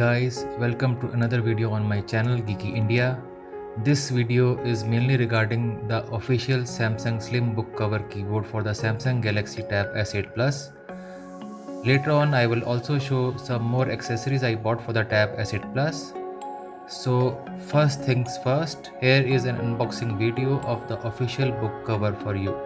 guys, welcome to another video on my channel Geeky India. This video is mainly regarding the official Samsung Slim book cover keyboard for the Samsung Galaxy Tab S8 Plus. Later on I will also show some more accessories I bought for the Tab S8 Plus. So first things first, here is an unboxing video of the official book cover for you.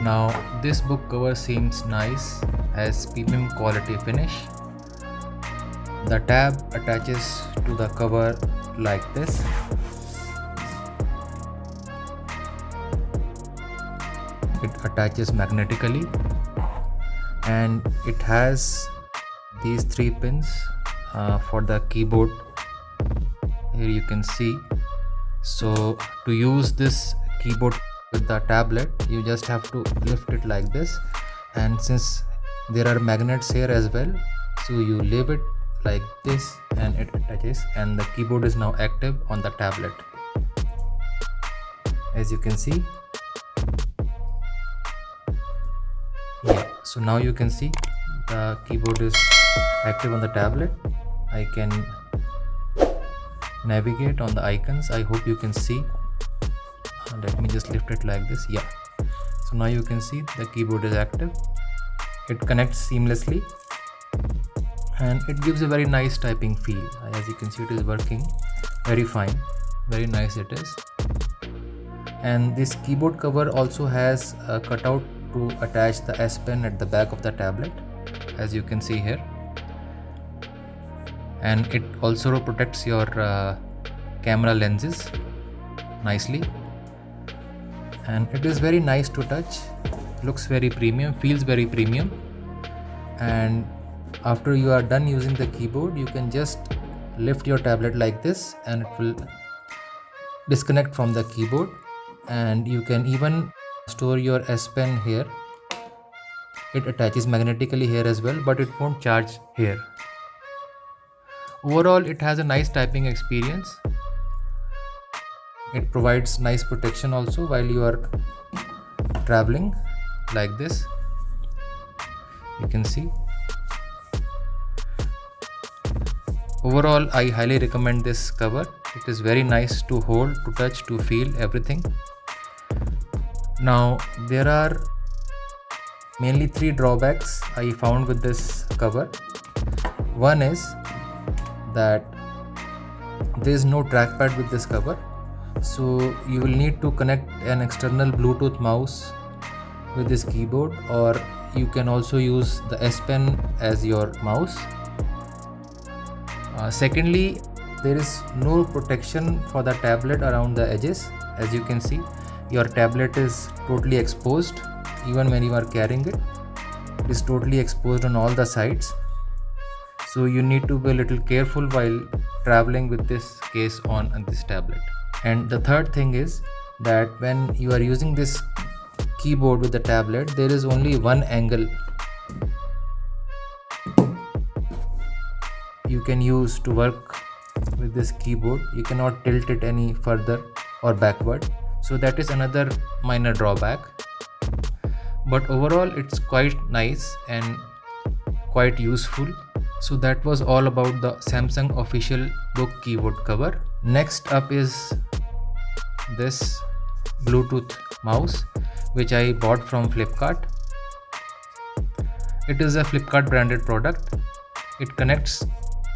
Now this book cover seems nice, has premium quality finish. The tab attaches to the cover like this. It attaches magnetically and it has these 3 pins for the keyboard. Here you can see. So to use this keyboard with the tablet, you just have to lift it like this, and since there are magnets here as well, so you leave it like this and it attaches, and the keyboard is now active on the tablet, as you can see. Yeah, so now you can see the keyboard is active on the tablet. I can navigate on the icons. I hope you can see. Let me just lift it like this. Yeah, so now you can see the keyboard is active. It connects seamlessly and it gives a very nice typing feel. As you can see, it is working very fine, very nice it is. And this keyboard cover also has a cutout to attach the S Pen at the back of the tablet, as you can see here. And it also protects your camera lenses nicely. And it is very nice to touch, looks very premium, feels very premium. And after you are done using the keyboard, you can just lift your tablet like this and it will disconnect from the keyboard. And you can even store your S Pen here. It attaches magnetically here as well, but it won't charge here. Overall, it has a nice typing experience. It provides nice protection also while you are traveling like this. You can see. Overall, I highly recommend this cover. It is very nice to hold, to touch, to feel everything. Now there are mainly 3 drawbacks I found with this cover. One is that there is no trackpad with this cover, so you will need to connect an external Bluetooth mouse with this keyboard, or you can also use the S Pen as your mouse. Secondly, there is no protection for the tablet around the edges. As you can see, your tablet is totally exposed. Even when you are carrying it, it is totally exposed on all the sides. So you need to be a little careful while traveling with this case on this tablet. And the third thing is that when you are using this keyboard with the tablet, there is only one angle you can use to work with this keyboard. You cannot tilt it any further or backward, so that is another minor drawback. But overall it's quite nice and quite useful. So that was all about the Samsung official book keyboard cover. Next up is this Bluetooth mouse, which I bought from Flipkart. It is a Flipkart branded product. It connects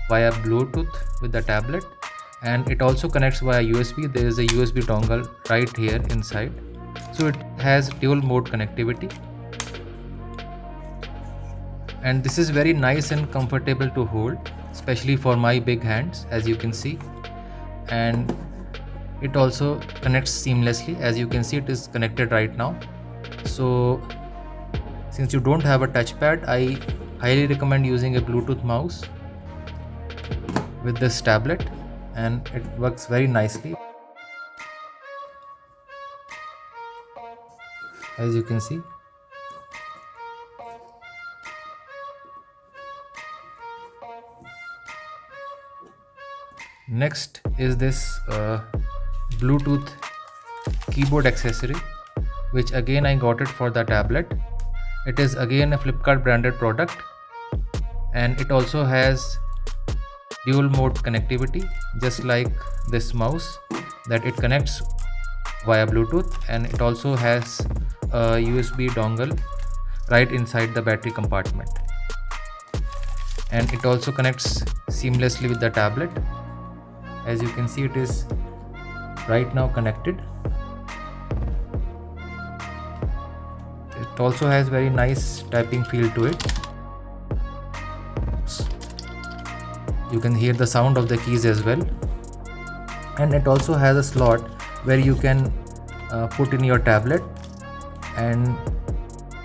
via Bluetooth with the tablet, and it also connects via USB. There is a USB dongle right here inside, so it has dual mode connectivity, and this is very nice and comfortable to hold, especially for my big hands, as you can see. And it also connects seamlessly. As you can see, it is connected right now. So since you don't have a touchpad, I highly recommend using a Bluetooth mouse with this tablet, and it works very nicely, as you can see. Next is this Bluetooth keyboard accessory, which again I got it for the tablet. It is again a Flipkart branded product, and it also has dual mode connectivity, just like this mouse, that it connects via Bluetooth, and it also has a USB dongle right inside the battery compartment, and it also connects seamlessly with the tablet. As you can see, it is right now connected. It also has very nice typing feel to it. You can hear the sound of the keys as well, and it also has a slot where you can put in your tablet, and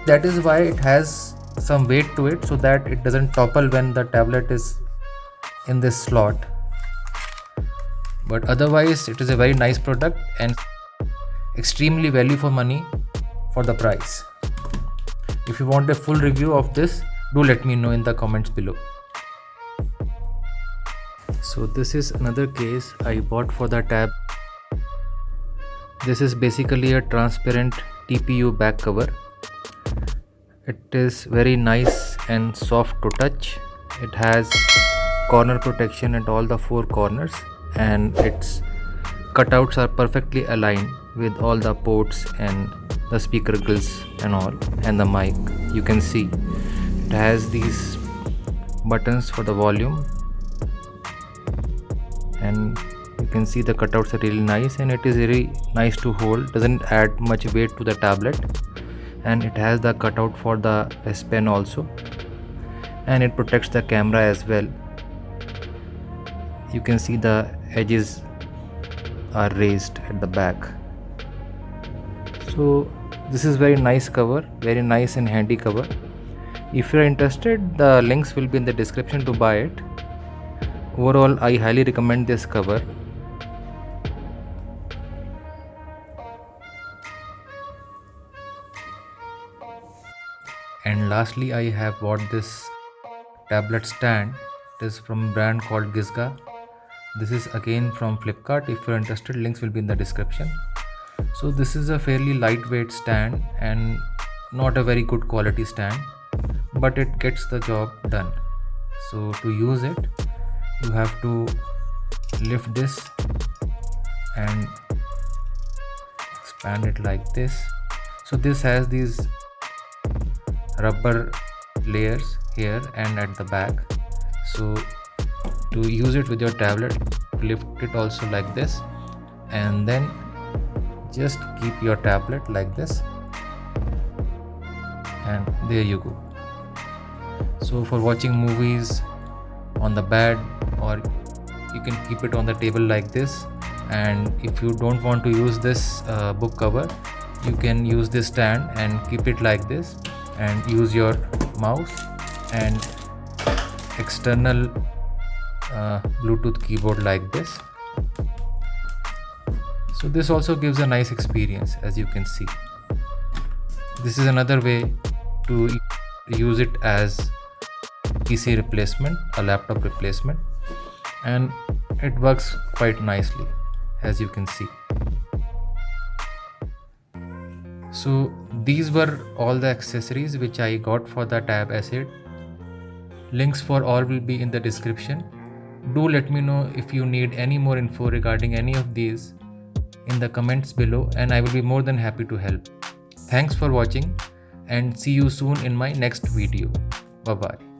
that is why it has some weight to it, so that it doesn't topple when the tablet is in this slot. But otherwise it is a very nice product and extremely value for money for the price. If you want a full review of this, do let me know in the comments below. So this is another case I bought for the tab. This is basically a transparent TPU back cover. It is very nice and soft to touch. It has corner protection at all the four corners, and its cutouts are perfectly aligned with all the ports and the speaker grills and all, and the mic. You can see it has these buttons for the volume, and you can see the cutouts are really nice, and it is very nice to hold. Doesn't add much weight to the tablet, and it has the cutout for the S Pen also, and it protects the camera as well. You can see the edges are raised at the back. So this is very nice cover, very nice and handy cover. If you are interested, the links will be in the description to buy it. Overall, I highly recommend this cover. And lastly, I have bought this tablet stand. It is from a brand called Gizga. This is again from Flipkart. If you're interested, links will be in the description. So this is a fairly lightweight stand and not a very good quality stand, but it gets the job done. So to use it, you have to lift this and expand it like this. So this has these rubber layers here and at the back. So To use it with your tablet, lift it also like this, and then just keep your tablet like this, and there you go. So for watching movies on the bed, or you can keep it on the table like this. And if you don't want to use this book cover, you can use this stand and keep it like this, and use your mouse and external Bluetooth keyboard like this. So this also gives a nice experience, as you can see. This is another way to use it as PC replacement, a laptop replacement, and it works quite nicely, as you can see. So these were all the accessories which I got for the Tab Acid. Links for all will be in the description. Do let me know if you need any more info regarding any of these in the comments below, and I will be more than happy to help. Thanks for watching, and see you soon in my next video. Bye bye.